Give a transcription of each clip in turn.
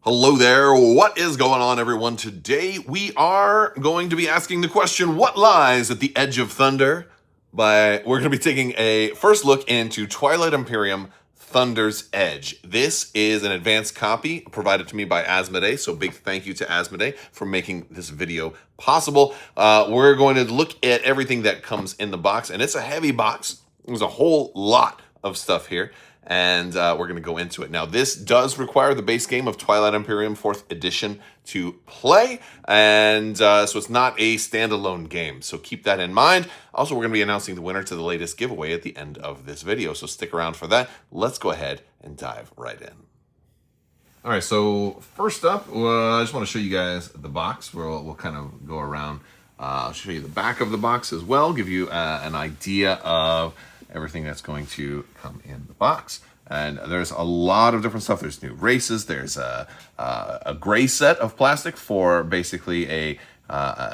Hello there, what is going on everyone? Today we are going to be asking the question, what lies at the edge of thunder? We're going to be taking a first look into Twilight Imperium Thunder's Edge. This is an advanced copy provided to me by Asmodee, so big thank you to Asmodee for making this video possible. We're going to look at everything that comes in the box, and it's a heavy box. There's a whole lot of stuff here. And we're going to go into it. Now, this does require the base game of Twilight Imperium 4th Edition to play, and so it's not a standalone game, so keep that in mind. Also, we're going to be announcing the winner to the latest giveaway at the end of this video, so stick around for that. Let's go ahead and dive right in. All right, so first up, I just want to show you guys the box. We'll kind of go around. I'll show you the back of the box as well, give you an idea of everything that's going to come in the box. And there's a lot of different stuff. There's new races. There's a gray set of plastic for basically a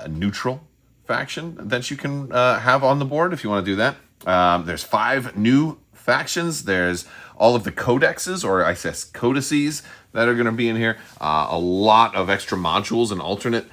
neutral faction that you can have on the board if you want to do that. There's 5 new factions. There's all of the codexes, or I guess codices, that are going to be in here. A lot of extra modules and alternate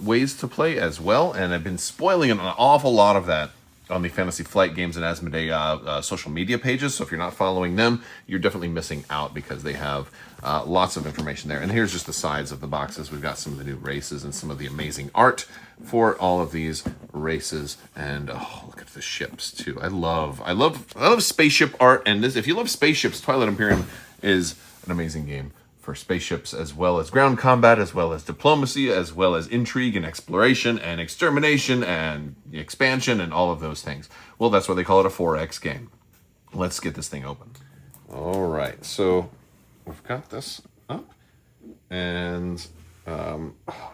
ways to play as well. And I've been spoiling an awful lot of that on the Fantasy Flight Games and Asmodee social media pages. So if you're not following them, you're definitely missing out because they have lots of information there. And here's just the sides of the boxes. We've got some of the new races and some of the amazing art for all of these races. And oh, look at the ships too. I love spaceship art. And this, if you love spaceships, Twilight Imperium is an amazing game for spaceships, as well as ground combat, as well as diplomacy, as well as intrigue and exploration and extermination and expansion and all of those things. Well, that's why they call it a 4X game. Let's get this thing open. All right, so we've got this up, and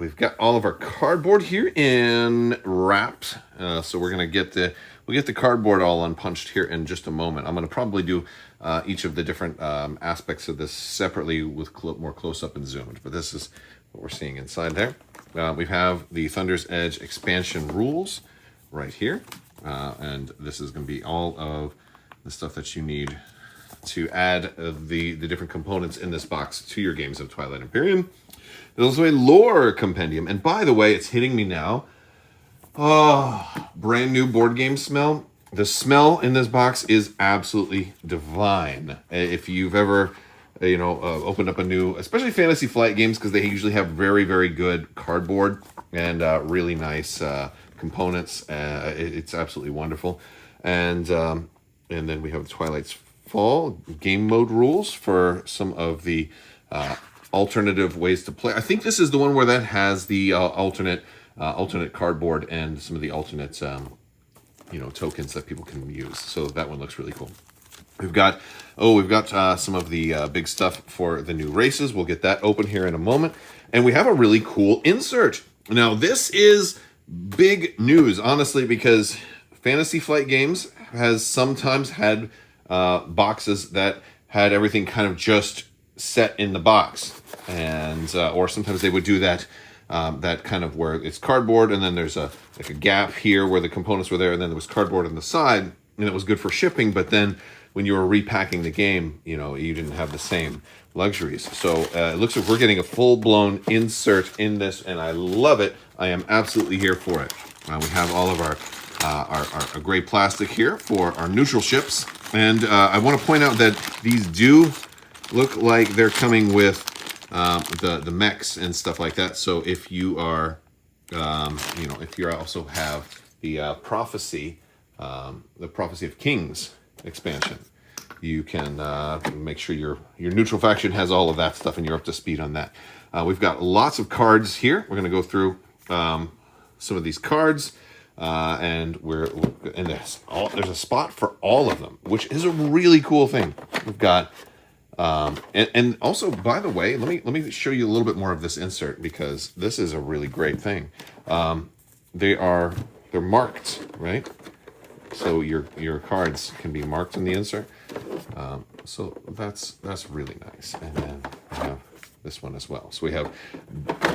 we've got all of our cardboard here in wrapped. So we're gonna get we'll get the cardboard all unpunched here in just a moment. I'm gonna probably do each of the different aspects of this separately with more close-up and zoomed, but this is what we're seeing inside there. We have the Thunder's Edge expansion rules right here, and this is going to be all of the stuff that you need to add the different components in this box to your games of Twilight Imperium. There's also a lore compendium, and by the way, it's hitting me now. Oh, brand new board game smell. The smell in this box is absolutely divine. If you've ever, opened up a new, especially Fantasy Flight games, because they usually have very, very good cardboard and really nice components. It's absolutely wonderful. And then we have the Twilights Fall game mode rules for some of the alternative ways to play. I think this is the one where that has the alternate cardboard and some of the alternate tokens that people can use. So that one looks really cool. We've got some of the big stuff for the new races. We'll get that open here in a moment. And we have a really cool insert. Now, this is big news, honestly, because Fantasy Flight Games has sometimes had boxes that had everything kind of just set in the box. And or sometimes they would do that kind of where it's cardboard and then there's a gap here where the components were there, and then there was cardboard on the side, and it was good for shipping, but then when you were repacking the game, you didn't have the same luxuries. So it looks like we're getting a full-blown insert in this, and I love it. I am absolutely here for it. We have all of our gray plastic here for our neutral ships, and I want to point out that these do look like they're coming with the mechs and stuff like that. So if you are, if you also have the Prophecy of Kings expansion, you can make sure your neutral faction has all of that stuff and you're up to speed on that. We've got lots of cards here. We're going to go through some of these cards, and there's a spot for all of them, which is a really cool thing. We've got and also, by the way, let me show you a little bit more of this insert, because this is a really great thing. They're marked, right? So your cards can be marked in the insert. So that's really nice. And then we have this one as well. So we have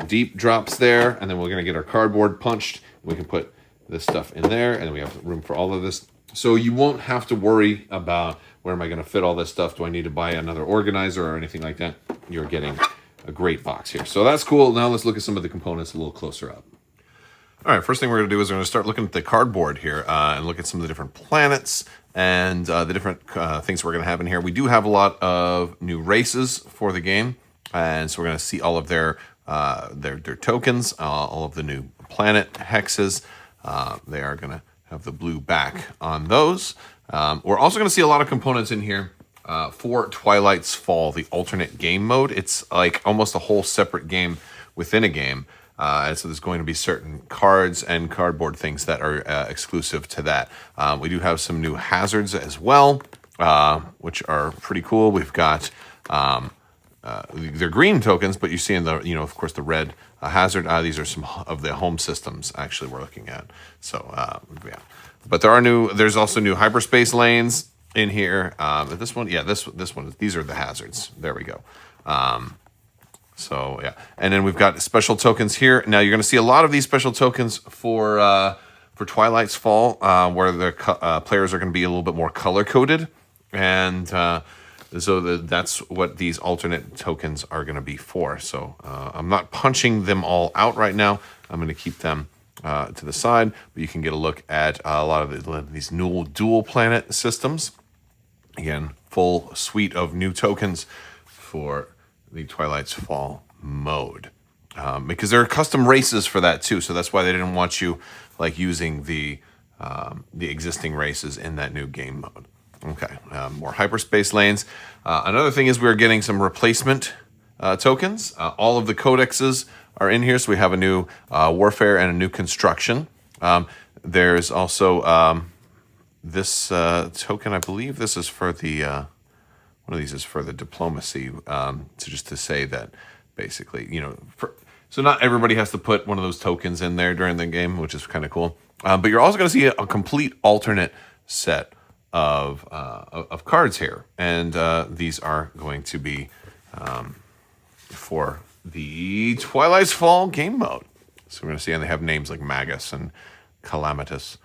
deep drops there, and then we're gonna get our cardboard punched. We can put this stuff in there, and then we have room for all of this. So you won't have to worry about where am I going to fit all this stuff? Do I need to buy another organizer or anything like that? You're getting a great box here. So that's cool. Now let's look at some of the components a little closer up. All right, first thing we're going to do is we're going to start looking at the cardboard here and look at some of the different planets and the different things we're going to have in here. We do have a lot of new races for the game, and so we're going to see all of their tokens, all of the new planet hexes. They are going to have the blue back on those. We're also going to see a lot of components in here for Twilights Fall, the alternate game mode. It's like almost a whole separate game within a game. And so there's going to be certain cards and cardboard things that are exclusive to that. We do have some new hazards as well, which are pretty cool. We've got they're green tokens, but you see in the, of course, the red hazard. These are some of the home systems actually we're looking at. So yeah, but there's also new hyperspace lanes in here. This one, this one. These are the hazards. There we go. So yeah, and then we've got special tokens here. Now you're going to see a lot of these special tokens for Twilight's Fall, where the players are going to be a little bit more color coded, and so that's what these alternate tokens are going to be for. So I'm not punching them all out right now. I'm going to keep them to the side, but you can get a look at a lot of these new dual planet systems. Again, full suite of new tokens for the Twilight's Fall mode, because there are custom races for that too. So that's why they didn't want you like using the existing races in that new game mode. Okay, more hyperspace lanes. Another thing is we're getting some replacement tokens. All of the codexes are in here, so we have a new warfare and a new construction. There's also this token. I believe this is for the. One of these is for the diplomacy, to say that basically, so not everybody has to put one of those tokens in there during the game, which is kind of cool. But you're also going to see a complete alternate set of cards here, and these are going to be for the Twilight's Fall game mode. So we're going to see, and they have names like Magus and Calamitous.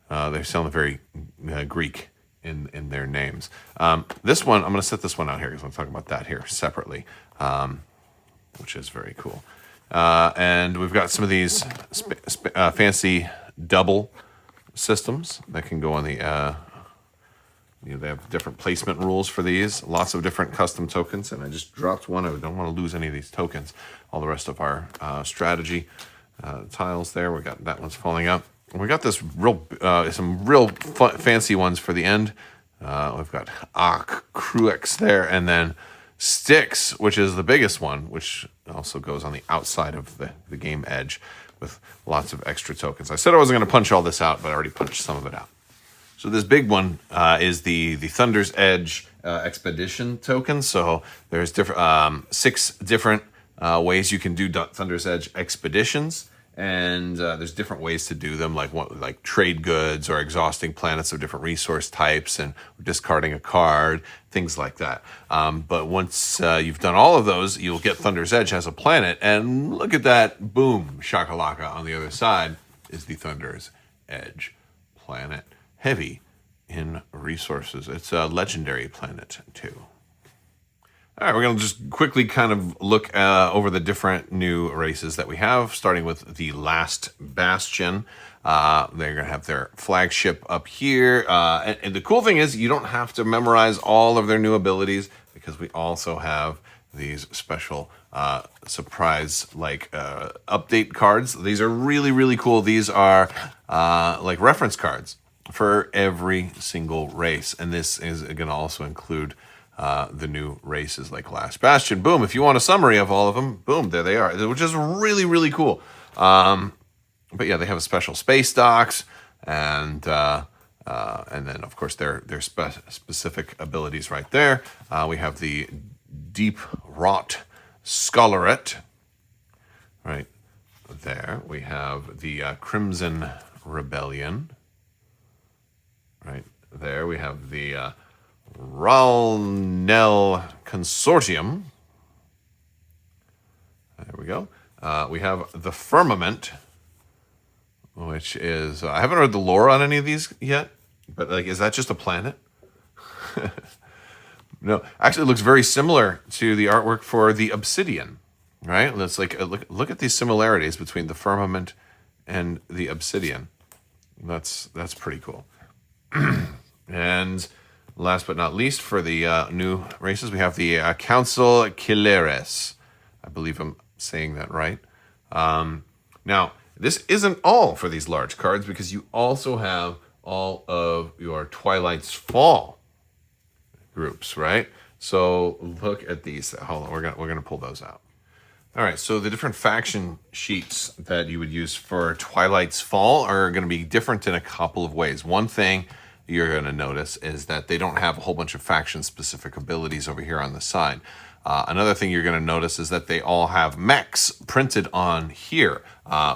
They sound very Greek in their names. This one, I'm going to set this one out here because I'm talking about that here separately, which is very cool. And we've got some of these fancy double systems that can go on the, they have different placement rules for these, lots of different custom tokens, and I just dropped one. I don't want to lose any of these tokens. All the rest of our strategy tiles there, we got that one's falling up. We got this some real fancy ones for the end. We've got Cruix there, and then Styx, which is the biggest one, which also goes on the outside of the game edge with lots of extra tokens. I said I wasn't going to punch all this out, but I already punched some of it out. So this big one is the Thunder's Edge Expedition token. So there's 6 different ways you can do Thunder's Edge expeditions. And there's different ways to do them, like trade goods or exhausting planets of different resource types and discarding a card, things like that. But once you've done all of those, you'll get Thunder's Edge as a planet. And look at that, boom, shakalaka. On the other side is the Thunder's Edge planet, heavy in resources. It's a legendary planet too. All right, we're going to just quickly kind of look over the different new races that we have, starting with the Last Bastion. They're going to have their flagship up here. And the cool thing is you don't have to memorize all of their new abilities because we also have these special surprise-like update cards. These are really, really cool. These are like reference cards for every single race. And this is going to also include the new races like Last Bastion. Boom, if you want a summary of all of them, boom, there they are, which is really, really cool. But yeah, they have a special space docks, and then, of course, their specific abilities right there. We have the Deep Rot Scholaret right there. We have the Crimson Rebellion right there. We have the Ralnel Consortium. There we go. We have the Firmament, which is... I haven't read the lore on any of these yet, but is that just a planet? No, actually it looks very similar to the artwork for the Obsidian. right? Let's look at these similarities between the firmament and the obsidian. That's pretty cool. And last but not least, for the new races, we have the Council Kileres. I believe I'm saying that right. Now, this isn't all for these large cards, because you also have all of your Twilights Fall groups, right? So look at these. Hold on, we're gonna pull those out. All right, so the different faction sheets that you would use for Twilights Fall are going to be different in a couple of ways. One thing you're going to notice is that they don't have a whole bunch of faction-specific abilities over here on the side. Another thing you're going to notice is that they all have mechs printed on here.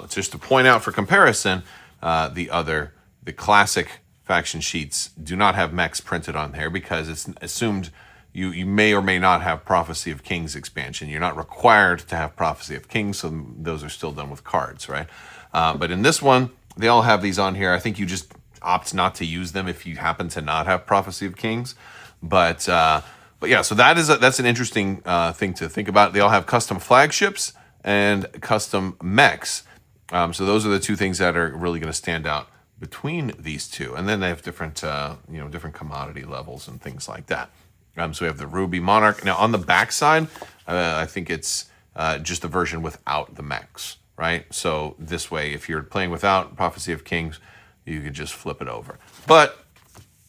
Just to point out for comparison, the classic faction sheets do not have mechs printed on there, because it's assumed you may or may not have Prophecy of Kings expansion. You're not required to have Prophecy of Kings, so those are still done with cards, right? But in this one, they all have these on here. I think you just opt not to use them if you happen to not have Prophecy of Kings. But yeah, so that's an interesting thing to think about. They all have custom flagships and custom mechs. So those are the two things that are really going to stand out between these two. And then they have different different commodity levels and things like that. So we have the Ruby Monarch. Now on the back side, I think it's just a version without the mechs, right? So this way, if you're playing without Prophecy of Kings, you could just flip it over. But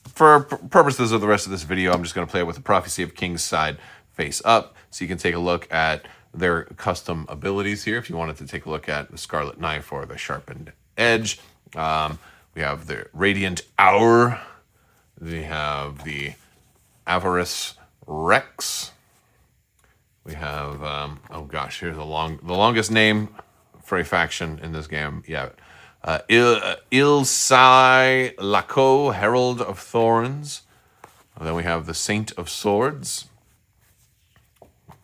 for purposes of the rest of this video, I'm just going to play it with the Prophecy of Kings side face up, so you can take a look at their custom abilities here. If you wanted to take a look at the Scarlet Knife or the Sharpened Edge, we have the Radiant Hour. We have the Avarice Rex. We have oh gosh, here's the longest name for a faction in this game. Yeah, Ilsai Laco, Herald of Thorns. And then we have the Saint of Swords.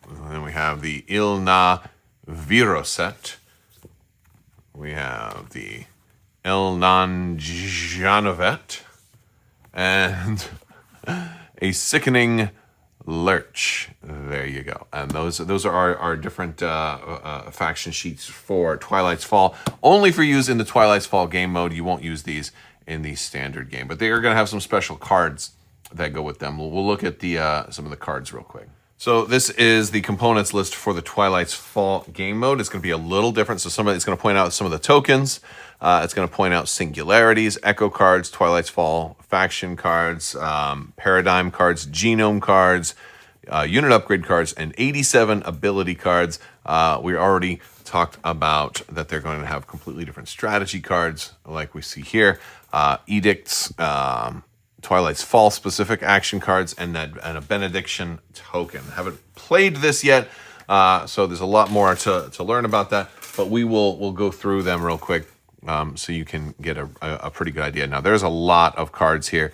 And then we have the Ilna Viroset. We have the Elnan Janovet. And a Sickening Lurch. There you go. And those are our different faction sheets for Twilights Fall. Only for use in the Twilights Fall game mode. You won't use these in the standard game. But they are going to have some special cards that go with them. We'll look at the some of the cards real quick. So this is the components list for the Twilights Fall game mode. It's going to be a little different. So it's going to point out some of the tokens. It's going to point out singularities, echo cards, Twilights Fall faction cards, paradigm cards, genome cards, unit upgrade cards, and 87 ability cards. We already talked about that they're going to have completely different strategy cards, like we see here. Edicts, Twilight's Fall specific action cards, and a benediction token. Haven't played this yet, so there's a lot more to learn about that, but we'll go through them real quick so you can get a pretty good idea. Now, there's a lot of cards here.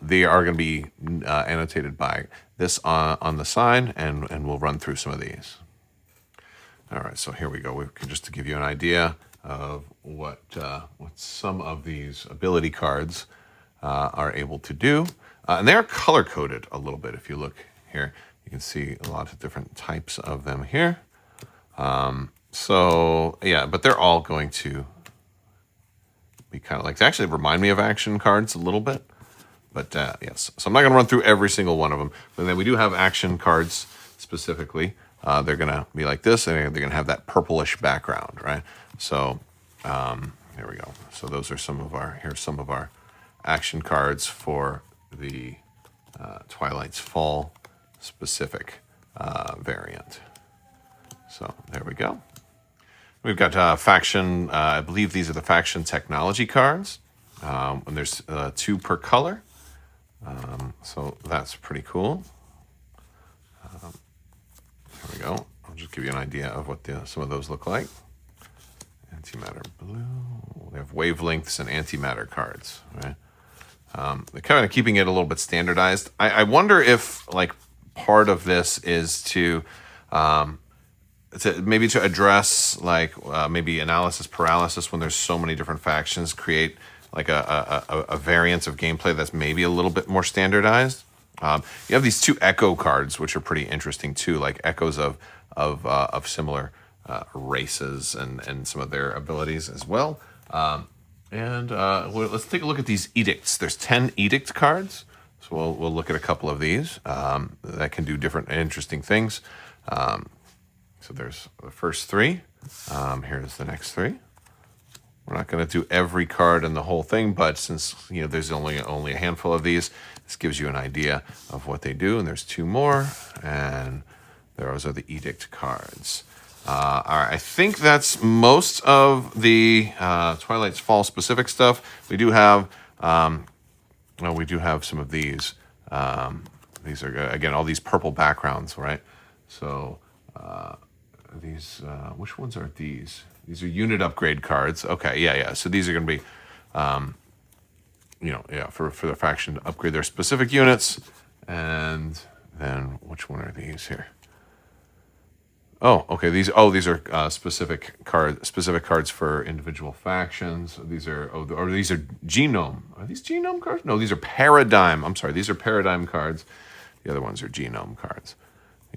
They are going to be annotated by this on the side, and we'll run through some of these. All right, so here we go. Just to give you an idea of what some of these ability cards are able to do. And they're color-coded a little bit. If you look here, you can see a lot of different types of them here. So, yeah, but they're all going to be kind of like, they actually remind me of action cards a little bit. But, yes, so I'm not going to run through every single one of them. But then we do have action cards specifically. They're going to be like this, and they're going to have that purplish background, right? So, here we go. So those are here's some of our action cards for the Twilight's Fall specific variant. So there we go. We've got faction, I believe these are the faction technology cards. And there's 2 per color. So that's pretty cool. There we go. I'll just give you an idea of what some of those look like. Antimatter blue. They have wavelengths and antimatter cards, right? They're kind of keeping it a little bit standardized. I wonder if like part of this is to address like maybe analysis paralysis when there's so many different factions, create like a variance of gameplay that's maybe a little bit more standardized. You have these 2 echo cards, which are pretty interesting too, like echoes of of similar races and some of their abilities as well. Let's take a look at these edicts. There's 10 edict cards, so we'll look at a couple of these that can do different interesting things. So there's the first 3. Here's the next 3. We're not going to do every card in the whole thing, but since there's only a handful of these, this gives you an idea of what they do. And there's 2 more, and those are the edict cards. All right, I think that's most of the Twilights Fall specific stuff. We do have some of these. These are again all these purple backgrounds, right? So these which ones are these? These are unit upgrade cards. Okay, yeah. So these are going to be, for the faction to upgrade their specific units. And then which one are these here? Oh, okay. These are specific cards for individual factions. These are these are genome. Are these genome cards? No, these are paradigm. I'm sorry, these are paradigm cards. The other ones are genome cards.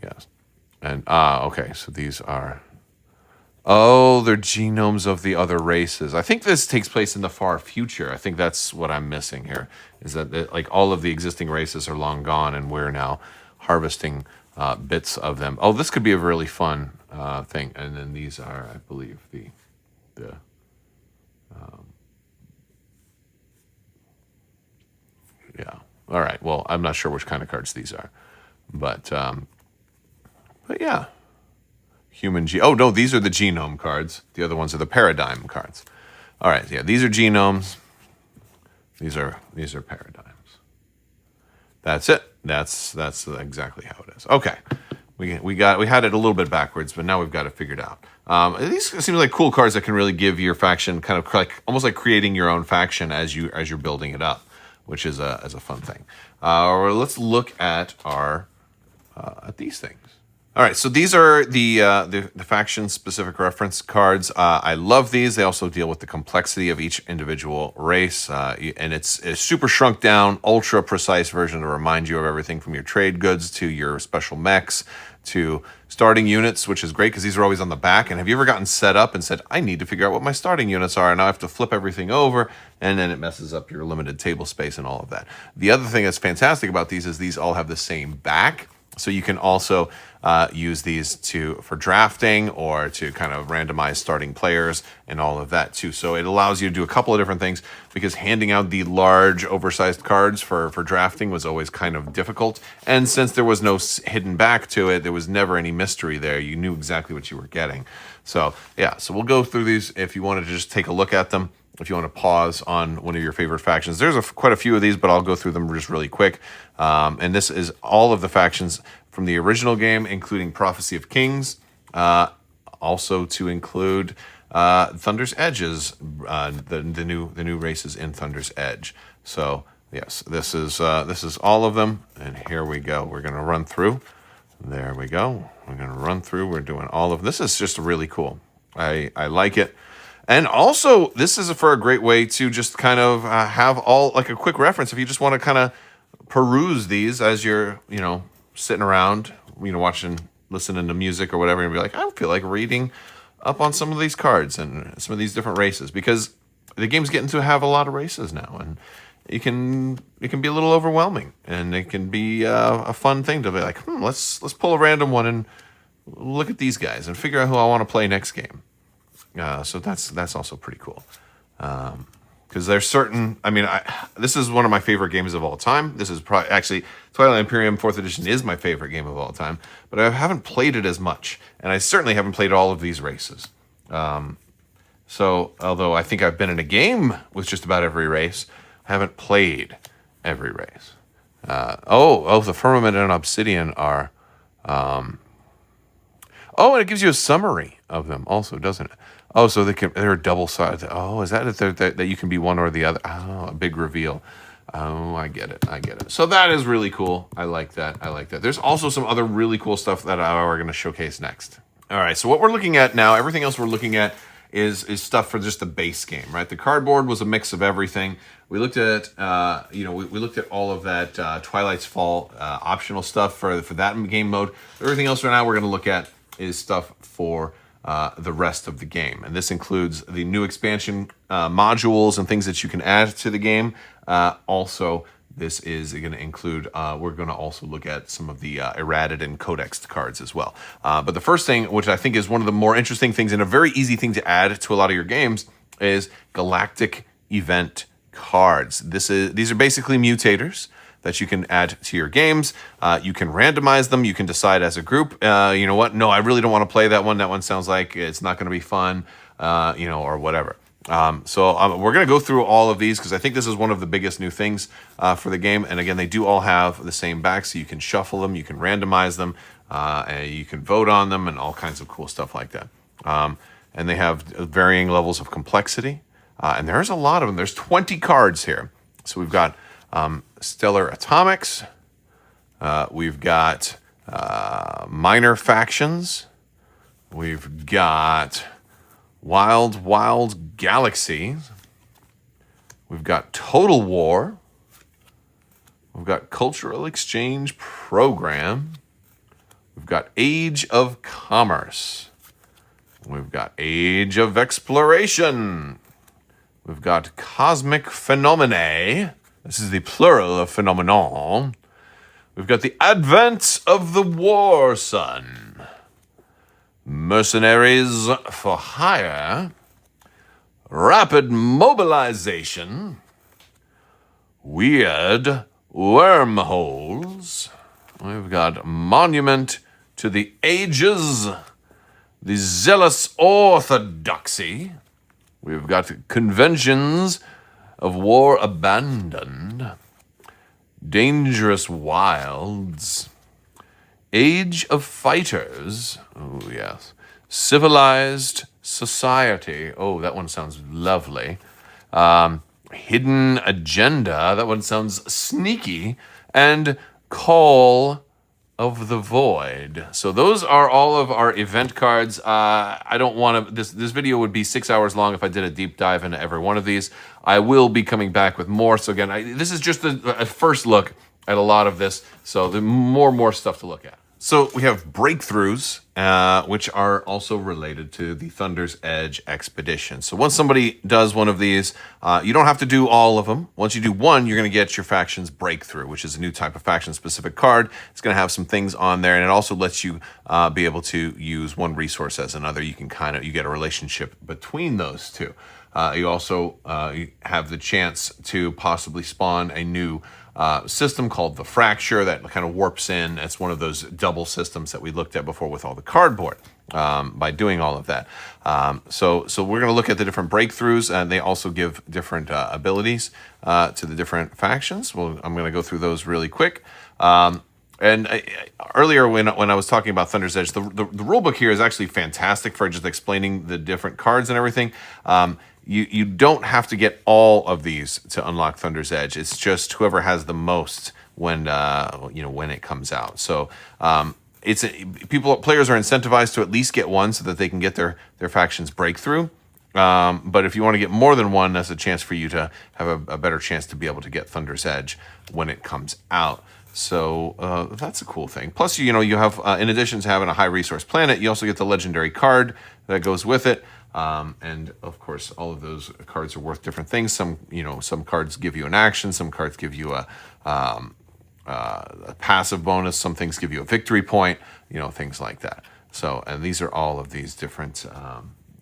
Yes. And okay, so these are. Oh, they're genomes of the other races. I think this takes place in the far future. I think that's what I'm missing here, is that like all of the existing races are long gone, and we're now harvesting bits of them. Oh, this could be a really fun thing. And then these are, I believe, yeah. All right. Well, I'm not sure which kind of cards these are, but yeah. Oh, no, these are the genome cards. The other ones are the paradigm cards. All right, yeah, these are genomes. These are paradigms. That's it. That's exactly how it is. Okay, we had it a little bit backwards, but now we've got it figured out. These seem like cool cards that can really give your faction kind of like almost like creating your own faction as you're building it up, which is a fun thing. Let's look at at these things. All right, so these are the faction-specific reference cards. I love these. They also deal with the complexity of each individual race, and it's a super shrunk down, ultra-precise version to remind you of everything from your trade goods to your special mechs to starting units, which is great because these are always on the back. And have you ever gotten set up and said, I need to figure out what my starting units are, and now I have to flip everything over, and then it messes up your limited table space and all of that. The other thing that's fantastic about these is these all have the same back. So you can also use these for drafting or to kind of randomize starting players and all of that too. So it allows you to do a couple of different things, because handing out the large oversized cards for drafting was always kind of difficult. And since there was no hidden back to it, there was never any mystery there. You knew exactly what you were getting. So yeah, so we'll go through these if you wanted to just take a look at them. If you want to pause on one of your favorite factions, there's quite a few of these, but I'll go through them just really quick. And this is all of the factions from the original game, including Prophecy of Kings, also to include Thunder's Edges, the new races in Thunder's Edge. So yes, this is all of them, and here we go. We're gonna run through. There we go. We're gonna run through. We're doing all of this. Is just really cool. I like it. And also, this is for a great way to just kind of have like a quick reference. If you just want to kind of peruse these as you're, sitting around, watching, listening to music or whatever, and be like, I feel like reading up on some of these cards and some of these different races, because the game's getting to have a lot of races now, and it can be a little overwhelming, and it can be a fun thing to be like, let's pull a random one and look at these guys and figure out who I want to play next game. So that's also pretty cool. Because there's certain, this is one of my favorite games of all time. This is probably, actually, Twilight Imperium 4th Edition is my favorite game of all time, but I haven't played it as much, and I certainly haven't played all of these races. So, although I think I've been in a game with just about every race, I haven't played every race. The Firmament and Obsidian are, and it gives you a summary of them also, doesn't it? Oh, so they're double-sided. Oh, is that that you can be one or the other? Oh, a big reveal. Oh, I get it. So that is really cool. I like that. There's also some other really cool stuff that we're going to showcase next. All right, so what we're looking at now, everything else we're looking at is stuff for just the base game, right? The cardboard was a mix of everything. We looked at, we looked at all of that Twilight's Fall optional stuff for that game mode. Everything else right now we're going to look at is stuff for the rest of the game. And this includes the new expansion modules and things that you can add to the game. Also, this is going to include, we're going to also look at some of the errated and codexed cards as well. But the first thing, which I think is one of the more interesting things and a very easy thing to add to a lot of your games, is Galactic event cards. These are basically mutators that you can add to your games. You can randomize them. You can decide as a group, you know what? No, I really don't want to play that one. That one sounds like it's not going to be fun, you know, or whatever. So we're going to go through all of these because I think this is one of the biggest new things for the game. And again, they do all have the same back, so you can shuffle them, you can randomize them, and you can vote on them and all kinds of cool stuff like that. And they have varying levels of complexity. And there's a lot of them. There's 20 cards here. So we've got Stellar Atomics. We've got Minor Factions. We've got Wild Galaxy. We've got Total War. We've got Cultural Exchange Program. We've got Age of Commerce. We've got Age of Exploration. We've got Cosmic Phenomena. This is the plural of phenomenon. We've got the Advent of the War Sun. Mercenaries for Hire. Rapid Mobilization. Weird Wormholes. We've got Monument to the Ages. The Zealous Orthodoxy. We've got Conventions of War Abandoned. Dangerous Wilds. Age of Fighters. Oh, yes. Civilized Society. Oh, that one sounds lovely. Hidden Agenda. That one sounds sneaky. And Call of the Void. So those are all of our event cards. I don't want to, this video would be 6 hours long if I did a deep dive into every one of these. I will be coming back with more. So again, this is just a first look at a lot of this. So there's more stuff to look at. So we have breakthroughs, which are also related to the Thunder's Edge expedition. So once somebody does one of these, you don't have to do all of them. Once you do one, you're going to get your faction's breakthrough, which is a new type of faction-specific card. It's going to have some things on there, and it also lets you be able to use one resource as another. You can you get a relationship between those two. You also have the chance to possibly spawn a new system called the Fracture that kind of warps in. It's one of those double systems that we looked at before with all the cardboard by doing all of that. So we're going to look at the different breakthroughs, and they also give different abilities to the different factions. Well, I'm going to go through those really quick. Earlier when I was talking about Thunder's Edge, the rulebook here is actually fantastic for just explaining the different cards and everything. You don't have to get all of these to unlock Thunder's Edge. It's just whoever has the most when when it comes out. So players are incentivized to at least get one so that they can get their faction's breakthrough. But if you want to get more than one, that's a chance for you to have a better chance to be able to get Thunder's Edge when it comes out. So that's a cool thing. Plus, you have, in addition to having a high resource planet, you also get the legendary card that goes with it. And of course, all of those cards are worth different things. Some cards give you an action. Some cards give you a passive bonus. Some things give you a victory point, things like that. So, and these are all of these different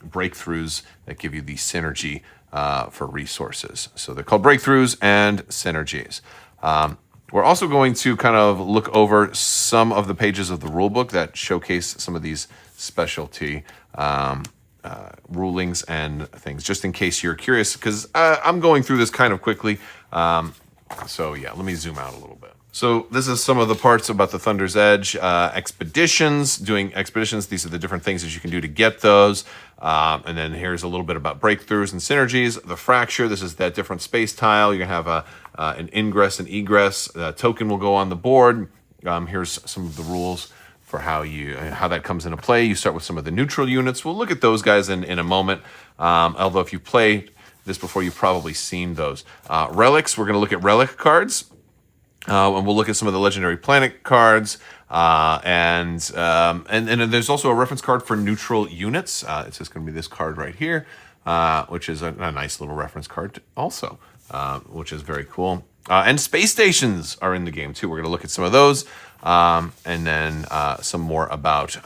breakthroughs that give you the synergy for resources. So they're called breakthroughs and synergies. We're also going to kind of look over some of the pages of the rulebook that showcase some of these specialty rulings and things, just in case you're curious, because I'm going through this kind of quickly. So yeah, let me zoom out a little bit. So this is some of the parts about the Thunder's Edge expeditions. Doing expeditions, these are the different things that you can do to get those. And then here's a little bit about breakthroughs and synergies. The Fracture, this is that different space tile. You're going to have an ingress and egress. Token will go on the board. Here's some of the rules for how that comes into play. You start with some of the neutral units. We'll look at those guys in a moment. Although if you played this before, you've probably seen those. Relics, we're going to look at relic cards. And we'll look at some of the legendary planet cards. And then there's also a reference card for neutral units. It's just going to be this card right here, which is a nice little reference card also, which is very cool. And space stations are in the game too. We're going to look at some of those, and then some more about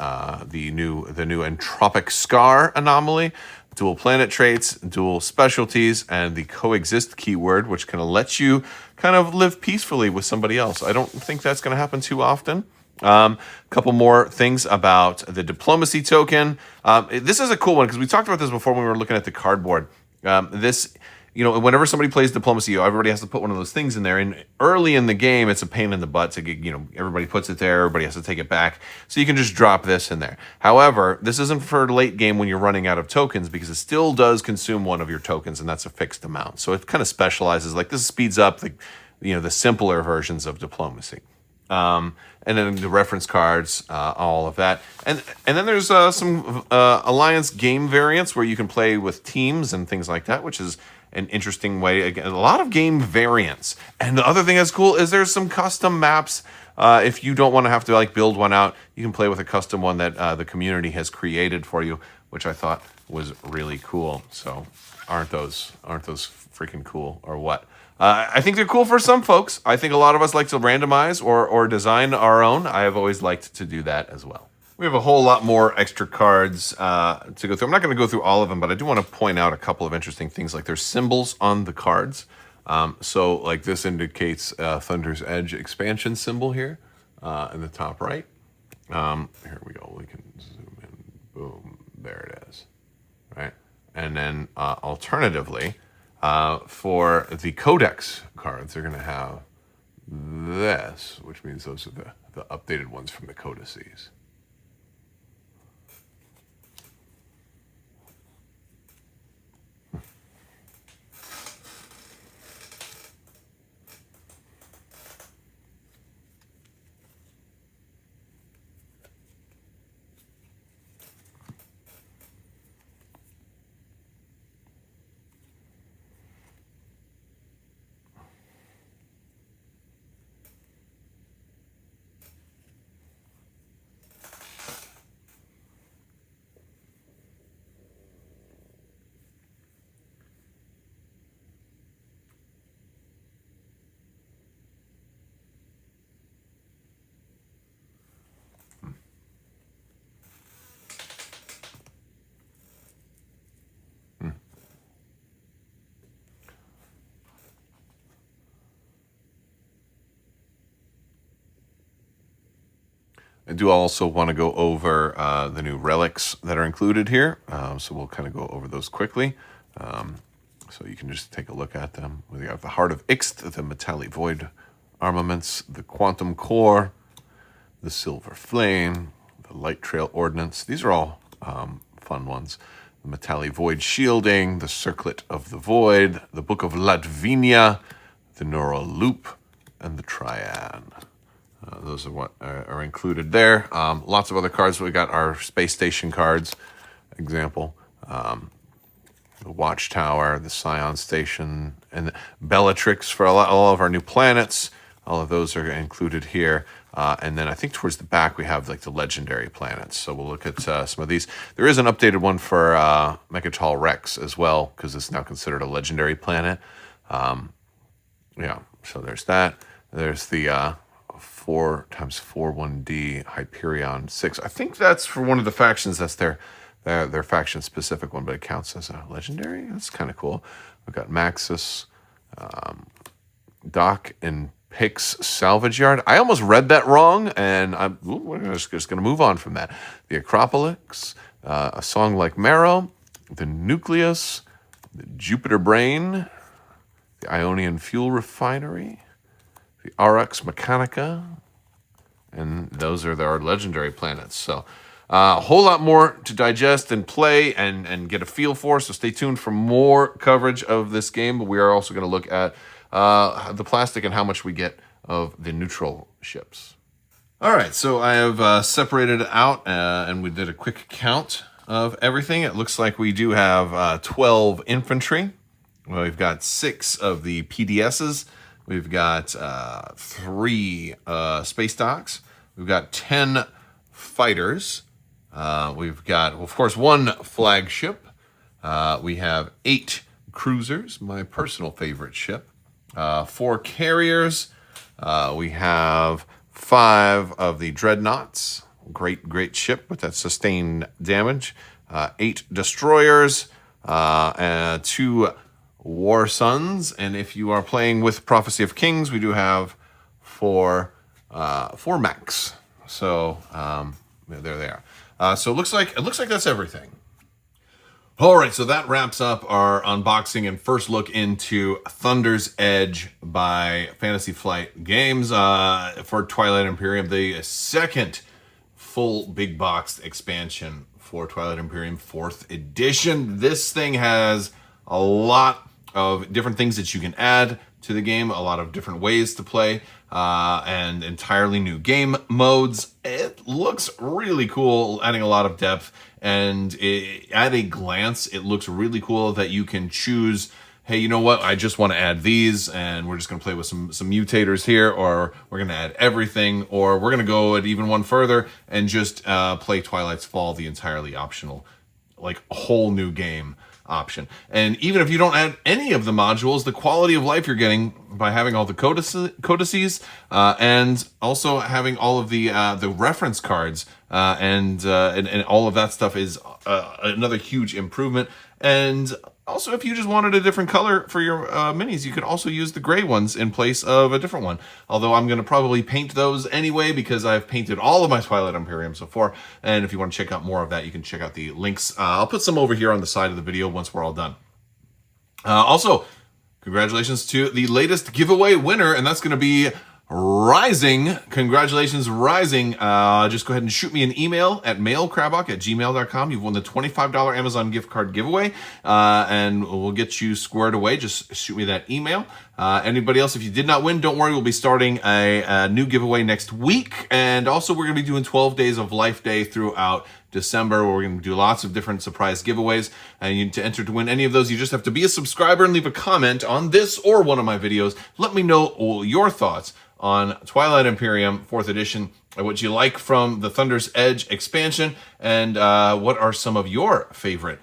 the new entropic scar anomaly, dual planet traits, dual specialties, and the coexist keyword, which kind of lets you kind of live peacefully with somebody else. I don't think that's going to happen too often. A couple more things about the diplomacy token. This is a cool one because we talked about this before when we were looking at the cardboard. Whenever somebody plays diplomacy, everybody has to put one of those things in there. And early in the game, it's a pain in the butt to get, everybody puts it there, everybody has to take it back. So you can just drop this in there. However, this isn't for late game when you're running out of tokens because it still does consume one of your tokens, and that's a fixed amount. So it kind of specializes, like this speeds up the simpler versions of diplomacy. And then the reference cards, all of that. And then there's some Alliance game variants where you can play with teams and things like that, which is an interesting way. Again, a lot of game variants. And the other thing that's cool is there's some custom maps. If you don't want to have to build one out, you can play with a custom one that the community has created for you, which I thought was really cool. So aren't those freaking cool or what? I think they're cool for some folks. I think a lot of us like to randomize or design our own. I have always liked to do that as well. We have a whole lot more extra cards to go through. I'm not going to go through all of them, but I do want to point out a couple of interesting things. Like there's symbols on the cards. So like this indicates Thunder's Edge expansion symbol here in the top right. Here we go. We can zoom in. Boom. There it is. Right. And then alternatively, for the codex cards, they're going to have this, which means those are the updated ones from the codices. I do also want to go over the new relics that are included here. So we'll kind of go over those quickly. So you can just take a look at them. We have the Heart of Ixt, the Metallic Void armaments, the Quantum Core, the Silver Flame, the Light Trail Ordnance. These are all fun ones. The Metallic Void Shielding, the Circlet of the Void, the Book of Latvinia, the Neural Loop, and the Triad. Those are what are included there. Lots of other cards. We got our space station cards, example. The Watchtower, the Scion Station, and Bellatrix for all of our new planets. All of those are included here. And then I think towards the back we have the legendary planets. So we'll look at some of these. There is an updated one for Mechatol Rex as well, because it's now considered a legendary planet. So there's that. There's the 4x4 Hyperion 6. I think that's for one of the factions. That's their faction specific one, but it counts as a legendary. That's kind of cool. We've got Maxis, Dock and Pix Salvage Yard. I almost read that wrong, and we're just going to move on from that. The Acropolis, A Song Like Marrow, the Nucleus, the Jupiter Brain, the Ionian Fuel Refinery, the RX Mechanica, and those are our legendary planets. So a whole lot more to digest and play and get a feel for, so stay tuned for more coverage of this game. But we are also going to look at the plastic and how much we get of the neutral ships. All right, so I have separated out and we did a quick count of everything. It looks like we do have 12 infantry. We've got 6 of the PDSs. We've got 3 space docks. We've got 10 fighters. We've got, of course, 1 flagship. We have 8 cruisers, my personal favorite ship. 4 carriers. We have 5 of the dreadnoughts. Great ship with that sustained damage. 8 destroyers. And 2 war suns. And if you are playing with Prophecy of Kings, we do have 4 mechs. So there they are. So it looks like that's everything. All right, so that wraps up our unboxing and first look into Thunder's Edge by Fantasy Flight Games for Twilight Imperium, the second full big box expansion for Twilight Imperium 4th edition. This thing has a lot of different things that you can add to the game, a lot of different ways to play, and entirely new game modes. It looks really cool, adding a lot of depth, and at a glance, it looks really cool that you can choose, hey, you know what, I just want to add these, and we're just going to play with some mutators here, or we're going to add everything, or we're going to go at even one further and just play Twilights Fall, the entirely optional, like, whole new game option. And even if you don't add any of the modules, the quality of life you're getting by having all the codices and also having all of the reference cards and all of that stuff is another huge improvement. And also, if you just wanted a different color for your minis, you could also use the gray ones in place of a different one. Although I'm going to probably paint those anyway because I've painted all of my Twilight Imperium so far. And if you want to check out more of that, you can check out the links. I'll put some over here on the side of the video once we're all done. Also, congratulations to the latest giveaway winner, and that's going to be Rising. Congratulations, Rising. Just go ahead and shoot me an email at mailcrabbok@gmail.com. You've won the $25 Amazon gift card giveaway, and we'll get you squared away. Just shoot me that email. Anybody else, if you did not win, don't worry. We'll be starting a new giveaway next week. And also, we're going to be doing 12 days of Life Day throughout December, where we're going to do lots of different surprise giveaways. And to enter to win any of those, you just have to be a subscriber and leave a comment on this or one of my videos. Let me know your thoughts on Twilight Imperium 4th edition, what you like from the Thunder's Edge expansion, and what are some of your favorite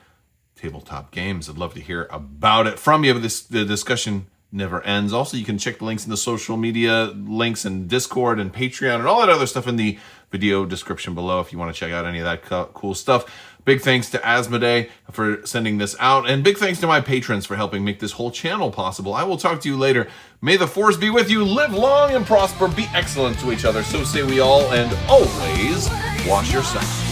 tabletop games. I'd love to hear about it from you. The discussion never ends. Also, you can check the links in the social media links and Discord and Patreon and all that other stuff in the video description below if you want to check out any of that cool stuff. Big thanks to Asmodee for sending this out, and big thanks to my patrons for helping make this whole channel possible. I will talk to you later. May the force be with you. Live long and prosper. Be excellent to each other. So say we all, and always wash yourself.